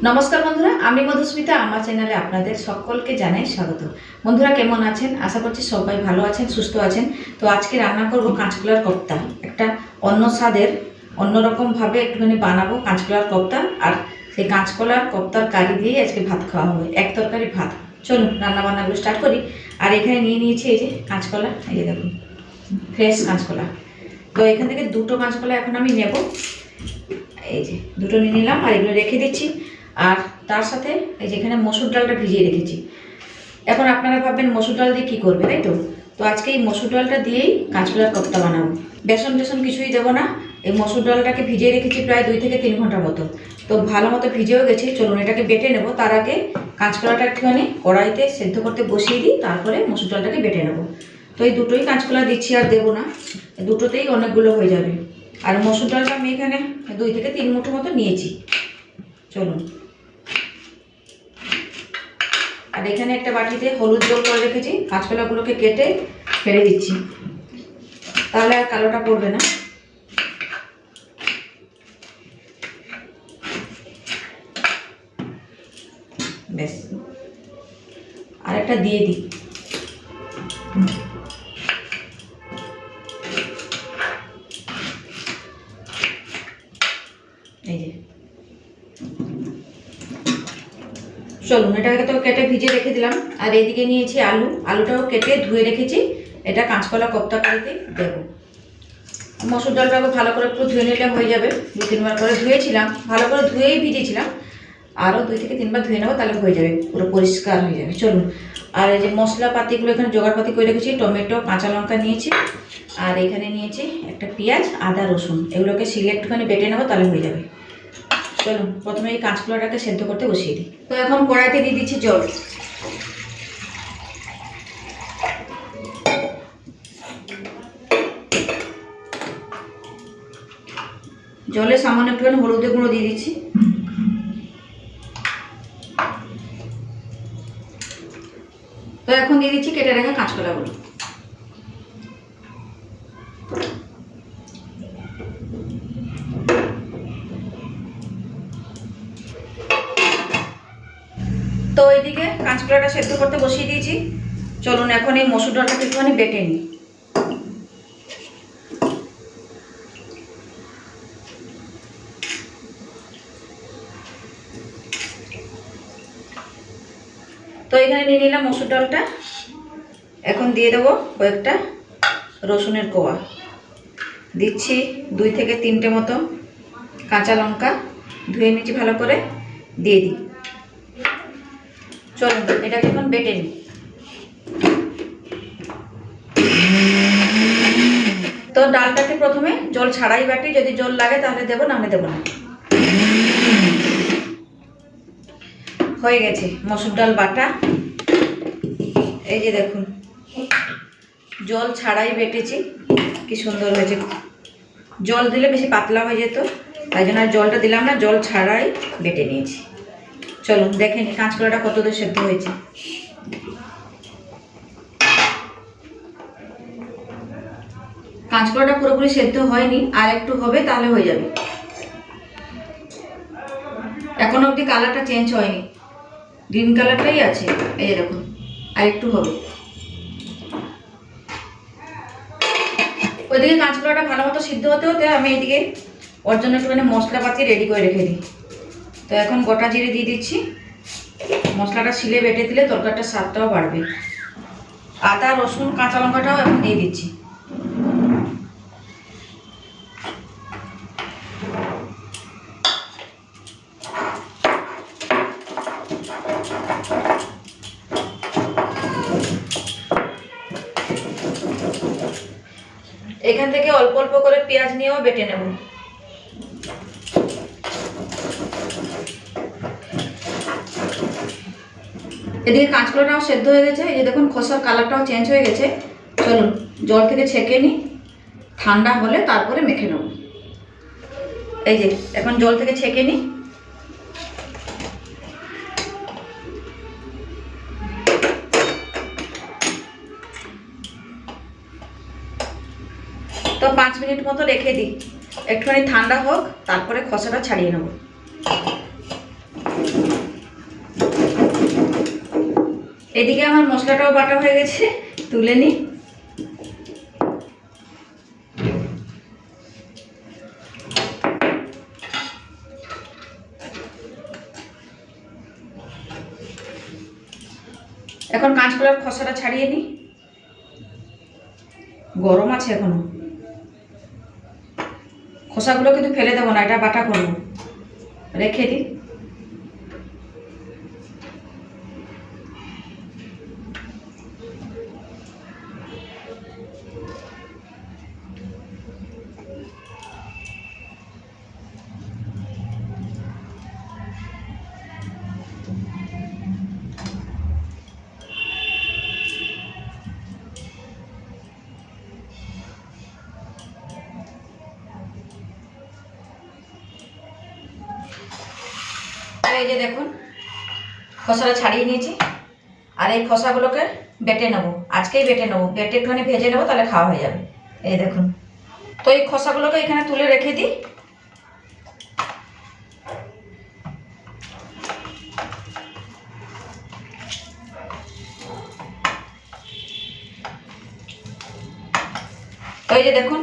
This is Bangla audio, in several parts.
নমস্কার বন্ধুরা, আমি মধুস্মিতা। আমার চ্যানেলে আপনাদের সকলকে জানাই স্বাগত। বন্ধুরা কেমন আছেন? আশা করছি সবাই ভালো আছেন, সুস্থ আছেন। তো আজকে রান্না করব কাঁচকলার কোপ্তা। একটা অন্য স্বাদের, অন্যরকমভাবে একটুখানি বানাবো কাঁচকলার কোপ্তা। আর সেই কাঁচকলার কোপ্তার কারি দিয়েই আজকে ভাত খাওয়া হবে, এক তরকারি ভাত। চলুন রান্না বান্নাগুলো স্টার্ট করি। আর এখানে নিয়ে নিয়েছি এই যে কাঁচকলা, এই যে দেখুন ফ্রেশ কাঁচকলা। তো এখান থেকে দুটো কাঁচকলা এখন আমি নেব। এই যে দুটো নিয়ে নিলাম আর এগুলো রেখে দিচ্ছি। আর তার সাথে এই যে এখানে মসুর ডালটা ভিজিয়ে রেখেছি। এখন আপনারা ভাববেন মসুর ডাল দিয়ে কী করবে, তাই তো? তো আজকে এই মসুর ডালটা দিয়েই কাঁচকলার কোপ্তা বানাবো। বেসন কিছুই দেবো না। এই মসুর ডালটাকে ভিজিয়ে রেখেছি প্রায় 2 থেকে 3 ঘন্টার মতো। তো ভালো মতো ভিজেও গেছে। চলুন এটাকে বেটে নেব। তার আগে কাঁচকলাটা একটুখানি কড়াইতে সেদ্ধ করতে বসিয়ে দিই, তারপরে মসুর ডালটাকে বেটে নেব। তো এই দুটোই কাঁচকলা দিচ্ছি, আর দেবো না। দুটোতেই অনেকগুলো হয়ে যাবে। আর মসুর ডালটা আমি এখানে 2 থেকে 3 মুঠো মতো নিয়েছি। চলুন। আর এখানে একটা বাটিতে হলুদ জল করে রেখেছি। কাঁচকলাগুলোকে কেটে ফেলে দিচ্ছি, তাহলে আর কালোটা পড়বে না। বেশ, আর একটা দিয়ে দিই। এই যে চলুন, এটাকে তো কেটে ভিজে রেখে দিলাম। আর এইদিকে নিয়েছি আলু, আলুটাও কেটে ধুয়ে রেখেছি। এটা কাঁচকলা কোপ্তা কারিতে দেবো। মসুর ডালটাকে ভালো করে একটু ধুয়ে নিলে হয়ে যাবে। 2-3 বার করে ধুয়েছিলাম, ভালো করে ধুয়েই ভিজেছিলাম। আরও 2 থেকে 3 বার ধুয়ে নেবো, তাহলে হয়ে যাবে, পুরো পরিষ্কার হয়ে যাবে। চলুন। আর এই যে মশলাপাতিগুলো এখানে জোগাড়পাতি করে রেখেছি। টমেটো, কাঁচা লঙ্কা নিয়েছি। আর এখানে নিয়েছি একটা পেঁয়াজ, আদা, রসুন। এগুলোকে শিলে একটুখানি বেটে নেবো, তাহলে হয়ে যাবে। চলুন প্রথমে এই কাঁচকলাটাকে সেদ্ধ করতে বসিয়ে দিই। তো এখন কড়াইতে দিয়ে দিচ্ছি জল। জলে সামান্য একটুখানি হলুদের গুঁড়ো দিয়ে দিচ্ছি। তো এখন দিয়ে দিচ্ছি কেটে রাখা কাঁচকলাগুলো। তো এইদিকে কাঁচকলাটা সেদ্ধ করতে বসিয়ে দিয়েছি। চলুন এখন এই মসুর ডালটাকে একটুখানি বেটে নিই। তো এখানে নিয়ে নিলাম মসুর ডালটা। এখন দিয়ে দেবো কয়েকটা রসুনের কোয়া। দিচ্ছি 2 থেকে 3টে মতো কাঁচা লঙ্কা, ধুয়ে নিচ্ছি ভালো করে, দিয়ে দিই। চলুন এটাকে এখন বেটে নিই। তো ডালটাকে প্রথমে জল ছাড়াই বাটি, যদি জল লাগে তাহলে দেবো, নাহলে দেবো না। হয়ে গেছে মসুর ডাল বাটা। এই যে দেখুন, জল ছাড়াই বেটেছি, কি সুন্দর হয়েছে। জল দিলে বেশি পাতলা হয়ে যেত, তাই জন্য আর জলটা দিলাম না, জল ছাড়াই বেটে নিয়েছি। চলুন দেখে নিই কাঁচকলাটা কতদূর সেদ্ধ হয়েছে। কাঁচকলাটা পুরোপুরি সেদ্ধ হয়নি, আর একটু হবে, তাহলে হয়ে যাবে। এখন অবধি কালারটা চেঞ্জ হয়নি, গ্রিন কালারটাই আছে। এই যে দেখুন, আর একটু হবে। ওইদিকে কাঁচকলাটা ভালো মতো সিদ্ধ হতে হতে আমি এইদিকে ওর জন্য একটুখানি মশলাপাতি রেডি করে রেখে দিই। তো এখন গোটা জিরে দিয়ে দিচ্ছি। মশলাটা শিলে বেটে দিলে তরকারিটার স্বাদটাও বাড়বে। আদা, রসুন, কাঁচা লঙ্কাটাও এখন দিয়ে দিচ্ছি। এখান থেকে অল্প অল্প করে পেঁয়াজ নিয়েও বেটে নেব। এদিকে কাঁচকলাটাও সেদ্ধ হয়ে গেছে। এই যে দেখুন খোসার কালারটাও চেঞ্জ হয়ে গেছে। চলুন জল থেকে ছেঁকে নিই, ঠান্ডা হলে তারপরে মেখে নেব। এই যে এখন জল থেকে ছেঁকে নিই। তো 5 মিনিট মতো রেখে দিই, একটুখানি ঠান্ডা হোক, তারপরে খোসাটা ছাড়িয়ে নেব। এদিকে আমার মশলাটাও বাটা হয়ে গেছে, তুলে নিই। এখন কাঁচকলার খোসাটা ছাড়িয়ে নিই, গরম আছে এখনো। খোসাগুলো কিন্তু ফেলে দেবো না, এটা বাটা করবো, রেখে দিই। এই যে দেখুন খোসাটা ছাড়িয়ে নিয়েছি, আর এই খোসাগুলোকে বেটে নেবো, আজকেই বেটে নেবো, বেটে একটুখানি ভেজে নেবো, তাহলে খাওয়া হয়ে যাবে। এই দেখুন, তো এই খোসাগুলোকে এখানে তুলে রেখে দিই। তো এই যে দেখুন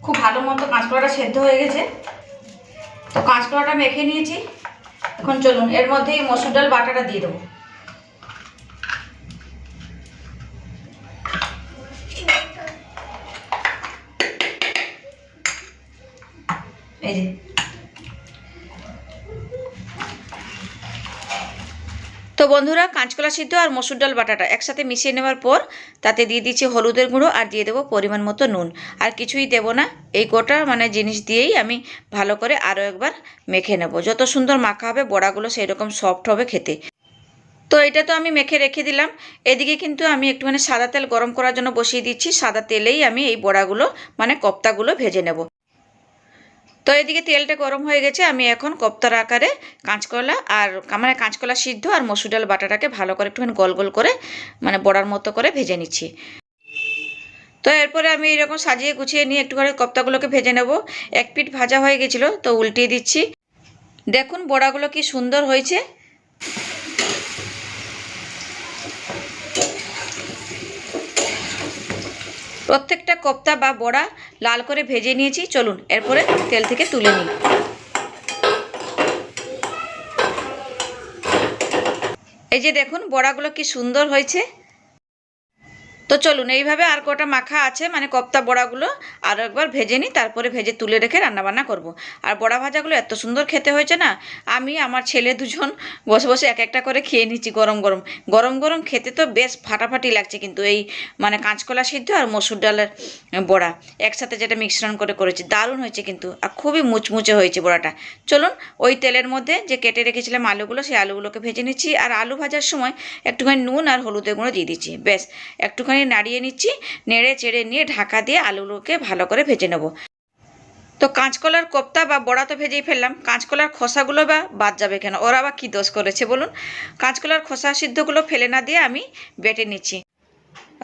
খুব ভালো মতো কাঁচকলাটা সেদ্ধ হয়ে গেছে। তো কাঁচকলাটা মেখে নিয়েছি, এখন চলুন এর মধ্যেই মসুর ডাল বাটাটা দিয়ে দেবো। এই যে তো বন্ধুরা, কাঁচকলা সিদ্ধ আর মসুর ডাল বাটাটা একসাথে মিশিয়ে নেওয়ার পর তাতে দিয়ে দিচ্ছি হলুদের গুঁড়ো, আর দিয়ে দেবো পরিমাণ মতো নুন। আর কিছুই দেবো না, এই গোটা জিনিস দিয়েই আমি ভালো করে আরও একবার মেখে নেব। যত সুন্দর মাখা হবে বড়াগুলো সেই রকম সফট হবে খেতে। তো এটা তো আমি মেখে রেখে দিলাম। এদিকে কিন্তু আমি একটুখানি সাদা তেল গরম করার জন্য বসিয়ে দিচ্ছি। সাদা তেলেই আমি এই বড়াগুলো কোপ্তাগুলো ভেজে নেব। তো এদিকে তেলটা গরম হয়ে গেছে, আমি এখন কোপ্তার আকারে কাঁচকলা আর কাঁচকলা সিদ্ধ আর মসুর ডাল বাটাটাকে ভালো করে একটুখানি গোল গোল করে বড়ার মতো করে ভেজে নিচ্ছি। তো এরপরে আমি এরকম সাজিয়ে গুছিয়ে নিয়ে একটুখানি কোপ্তাগুলোকে ভেজে নেব। এক পিঠ ভাজা হয়ে গেছিলো, তো উল্টিয়ে দিচ্ছি। দেখুন বড়াগুলো কি সুন্দর হয়েছে। প্রত্যেকটা কোপ্তা বা বড়া লাল করে ভেজে নিয়েছি। চলুন এরপরে তেল থেকে তুলে নিই। এই যে দেখুন বড়াগুলো কি সুন্দর হয়েছে। তো চলুন এইভাবে আর কটা মাখা আছে কোপ্তা বড়াগুলো আরও একবার ভেজে নিই, তারপরে ভেজে তুলে রেখে রান্নাবান্না করব। আর বড়া ভাজাগুলো এত সুন্দর খেতে হয়েছে না, আমি আমার ছেলে দুজন বসে বসে এক একটা করে খেয়ে নিচ্ছি। গরম গরম গরম গরম খেতে তো বেশ ফাটাফাটি লাগছে। কিন্তু এই কাঁচকলা সিদ্ধ আর মসুর ডালের বড়া একসাথে যেটা মিশ্রণ করে করেছি, দারুণ হয়েছে কিন্তু, আর খুবই মুচমুচে হয়েছে বড়াটা। চলুন ওই তেলের মধ্যে যে কেটে রেখেছিলাম আলুগুলো, সেই আলুগুলোকে ভেজে নিচ্ছি। আর আলু ভাজার সময় একটুখানি নুন আর হলুদের গুঁড়ো দিয়ে দিচ্ছি। বেশ একটুখানি নাড়িয়ে নিচ্ছি, নেড়ে চেড়ে নিয়ে ঢাকা দিয়ে আলুগুলোকে ভালো করে ভেজে নেব। তো কাঁচকলার কোপ্তা বা বড়া তো ভেজেই ফেললাম, কাঁচকলার খোসাগুলো বা বাদ যাবে কেন? ওরা আবার কী দোষ করেছে বলুন? কাঁচকলার খোসা সিদ্ধগুলো ফেলে না দিয়ে আমি বেটে নিচ্ছি।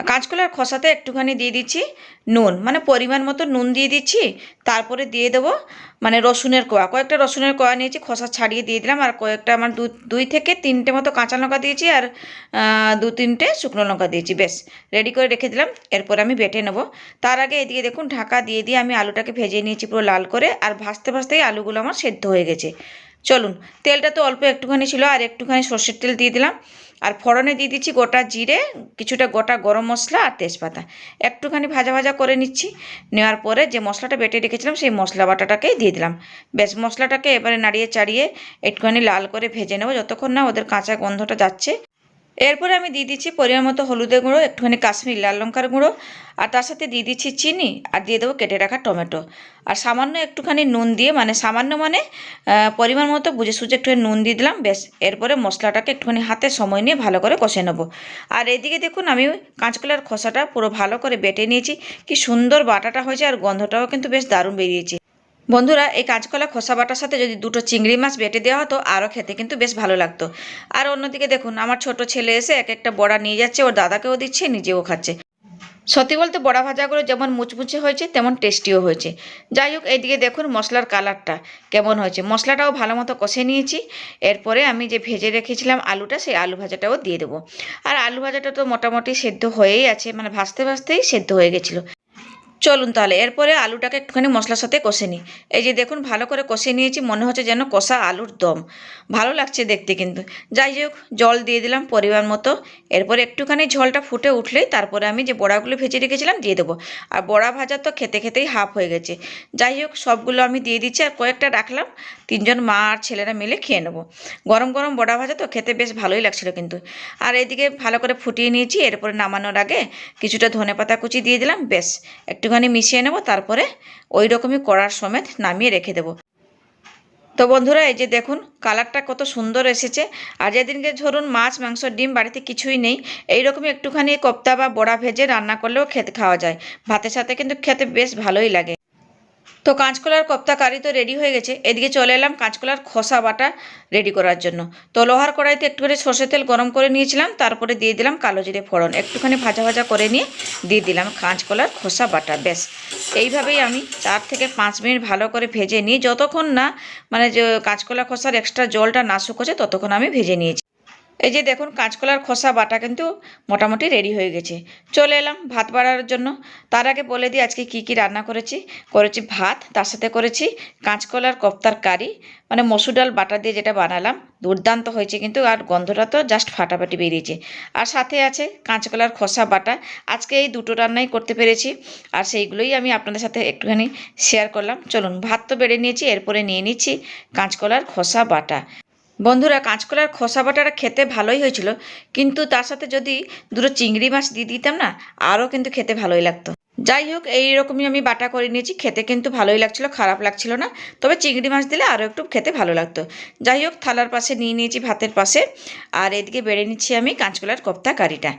কাঁচকলার খোসাতে একটুখানি দিয়ে দিচ্ছি নুন, পরিমাণ মতো নুন দিয়ে দিচ্ছি। তারপরে দিয়ে দেবো রসুনের কোয়া, কয়েকটা রসুনের কোয়া নিয়েছি, খোসা ছাড়িয়ে দিয়ে দিলাম। আর কয়েকটা দুই থেকে তিনটে মতো কাঁচা লঙ্কা দিয়েছি, আর 2-3টে শুকনো লঙ্কা দিয়েছি। বেশ রেডি করে রেখে দিলাম, এরপর আমি বেটে নেব। তার আগে এদিকে দেখুন ঢাকা দিয়ে দিয়ে আমি আলুটাকে ভেজে নিয়েছি পুরো লাল করে, আর ভাজতে ভাজতেই আলুগুলো আমার সেদ্ধ হয়ে গেছে। চলুন তেলটা তো অল্প একটুখানি ছিল, আর একটুখানি সর্ষের তেল দিয়ে দিলাম। আর ফোড়নে দিয়ে দিচ্ছি গোটা জিরে, কিছুটা গোটা গরম মশলা আর তেজপাতা। একটুখানি ভাজা ভাজা করে নিচ্ছি। নেওয়ার পরে যে মশলাটা বেটে রেখেছিলাম সেই মশলা বাটাটাকেই দিয়ে দিলাম। বেশ মশলাটাকে এবারে নাড়িয়ে চাড়িয়ে একটুখানি লাল করে ভেজে নেব, যতক্ষণ না ওদের কাঁচা গন্ধটা যাচ্ছে। এরপরে আমি দিয়ে দিচ্ছি পরিমাণ মতো হলুদের গুঁড়ো, একটুখানি কাশ্মীরি লাল লঙ্কার গুঁড়ো, আর তার সাথে দিয়ে দিচ্ছি চিনি, আর দিয়ে দেবো কেটে রাখা টমেটো। আর সামান্য একটুখানি নুন দিয়ে সামান্য পরিমাণ মতো বুঝে সুঝে একটুখানি নুন দিয়ে দিলাম। বেশ এরপরে মশলাটাকে একটুখানি হাতে সময় নিয়ে ভালো করে কষে নেবো। আর এদিকে দেখুন আমি কাঁচকলার খোসাটা পুরো ভালো করে বেটে নিয়েছি। কি সুন্দর বাটাটা হয়েছে, আর গন্ধটাও কিন্তু বেশ দারুণ বেরিয়েছে। বন্ধুরা এই কাঁচকলা খোসা বাটার সাথে যদি 2টো চিংড়ি মাছ বেটে দেওয়া হতো আরও খেতে কিন্তু বেশ ভালো লাগতো। আর অন্যদিকে দেখুন আমার ছোট ছেলে এসে এক একটা বড়া নিয়ে যাচ্ছে, ওর দাদাকেও দিচ্ছে, নিজেও খাচ্ছে। সত্যি বলতে বড়া ভাজাগুলো যেমন মুচমুচে হয়েছে তেমন টেস্টিও হয়েছে। যাই হোক, এইদিকে দেখুন মশলার কালারটা কেমন হয়েছে। মশলাটাও ভালো মতো কষে নিয়েছি। এরপরে আমি যে ভেজে রেখেছিলাম আলুটা, সেই আলু ভাজাটাও দিয়ে দেবো। আর আলু ভাজাটা তো মোটামুটি সেদ্ধ হয়েই আছে, মানে ভাজতে ভাজতেই সেদ্ধ হয়ে গেছিলো। চলুন তাহলে এরপরে আলুটাকে একটুখানি মশলার সাথে কষে নিই। এই যে দেখুন ভালো করে কষে নিয়েছি, মনে হচ্ছে যেন কষা আলুর দম। ভালো লাগছে দেখতে কিন্তু। যাই হোক, জল দিয়ে দিলাম পরিমাণ মতো। এরপরে একটুখানি ঝোলটা ফুটে উঠলেই তারপরে আমি যে বড়াগুলো ভেজে রেখেছিলাম দিয়ে দেবো। আর বড়া ভাজা তো খেতে খেতেই হাফ হয়ে গেছে। যাই হোক, সবগুলো আমি দিয়ে দিচ্ছি আর কয়েকটা রাখলাম, তিনজন মা আর ছেলেরা মিলে খেয়ে নেবো। গরম গরম বড়া ভাজা তো খেতে বেশ ভালোই লাগছিলো কিন্তু। আর এদিকে ভালো করে ফুটিয়ে নিয়েছি। এরপরে নামানোর আগে কিছুটা ধনেপাতা কুচি দিয়ে দিলাম। বেশ একটুখানি মিশিয়ে নেব, তারপরে ওই রকমই কড়ার সমেত নামিয়ে রেখে দেবো। তো বন্ধুরা, এই যে দেখুন কালারটা কত সুন্দর এসেছে। আর যেদিনকে ধরুন মাছ মাংস ডিম বাড়িতে কিছুই নেই, এইরকমই একটুখানি কোপ্তা বা বড়া ভেজে রান্না করলেও খেতে খাওয়া যায়। ভাতের সাথে কিন্তু খেতে বেশ ভালোই লাগে। তো কাঁচকলার কোপ্তা কারি তো রেডি হয়ে গেছে। এদিকে চলে এলাম কাঁচকলার খোসা বাটা রেডি করার জন্য। তো লোহার কড়াইতে একটুখানি সর্ষের তেল গরম করে নিয়েছিলাম, তারপরে দিয়ে দিলাম কালো জিরে ফোড়ন, একটুখানি ভাজা ভাজা করে নিয়ে দিয়ে দিলাম কাঁচকলার খোসা বাটা। ব্যাস এইভাবেই আমি 4 থেকে 5 মিনিট ভালো করে ভেজে নিই, যতক্ষণ না মানে যে কাঁচকলা খোসার এক্সট্রা জলটা না শুকোছে ততক্ষণ আমি ভেজে নিয়েছি। এই যে দেখুন কাঁচকলার খোসা বাটা কিন্তু মোটামুটি রেডি হয়ে গেছে। চলে এলাম ভাত বাড়ার জন্য। তার আগে বলে দিই আজকে কি কি রান্না করেছি ভাত, তার সাথে করেছি কাঁচকলার কোপ্তার কারি, মানে মসুর ডাল বাটা দিয়ে যেটা বানালাম, দুর্দান্ত হয়েছে কিন্তু। আর গন্ধটা তো জাস্ট ফাটাফাটি বেরিয়েছে। আর সাথে আছে কাঁচকলার খোসা বাটা। আজকে এই দুটো রান্নাই করতে পেরেছি, আর সেইগুলোই আমি আপনাদের সাথে একটুখানি শেয়ার করলাম। চলুন, ভাত তো বেড়ে নিয়েছি, এরপরে নিয়ে নিচ্ছি কাঁচকলার খোসা বাটা। বন্ধুরা, কাঁচকলার খোসা বাটাটা খেতে ভালোই হয়েছিল, কিন্তু তার সাথে যদি দুটো চিংড়ি মাছ দিয়ে দিতাম না, আরও কিন্তু খেতে ভালোই লাগতো। যাই হোক, এইরকমই আমি বাটা করে নিয়েছি, খেতে কিন্তু ভালোই লাগছিল, খারাপ লাগছিল না। তবে চিংড়ি মাছ দিলে আরও একটু খেতে ভালো লাগতো। যাই হোক, থালার পাশে নিয়ে নিয়েছি ভাতের পাশে, আর এদিকে বেড়ে নিচ্ছি আমি কাঁচকলার কোপ্তা কারিটা।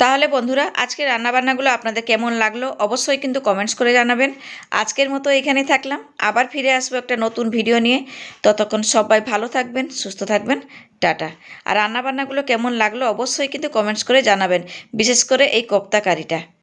তাহলে বন্ধুরা, আজকে রান্নাবান্নাগুলো আপনাদের কেমন লাগলো অবশ্যই কিন্তু কমেন্টস করে জানাবেন। আজকের মতো এখানেই থাকলাম, আবার ফিরে আসবো একটা নতুন ভিডিও নিয়ে। ততক্ষণ সবাই ভালো থাকবেন, সুস্থ থাকবেন। টাটা। আর রান্নাবান্নাগুলো কেমন লাগলো অবশ্যই কিন্তু কমেন্টস করে জানাবেন, বিশেষ করে এই কোপ্তা কারিটা।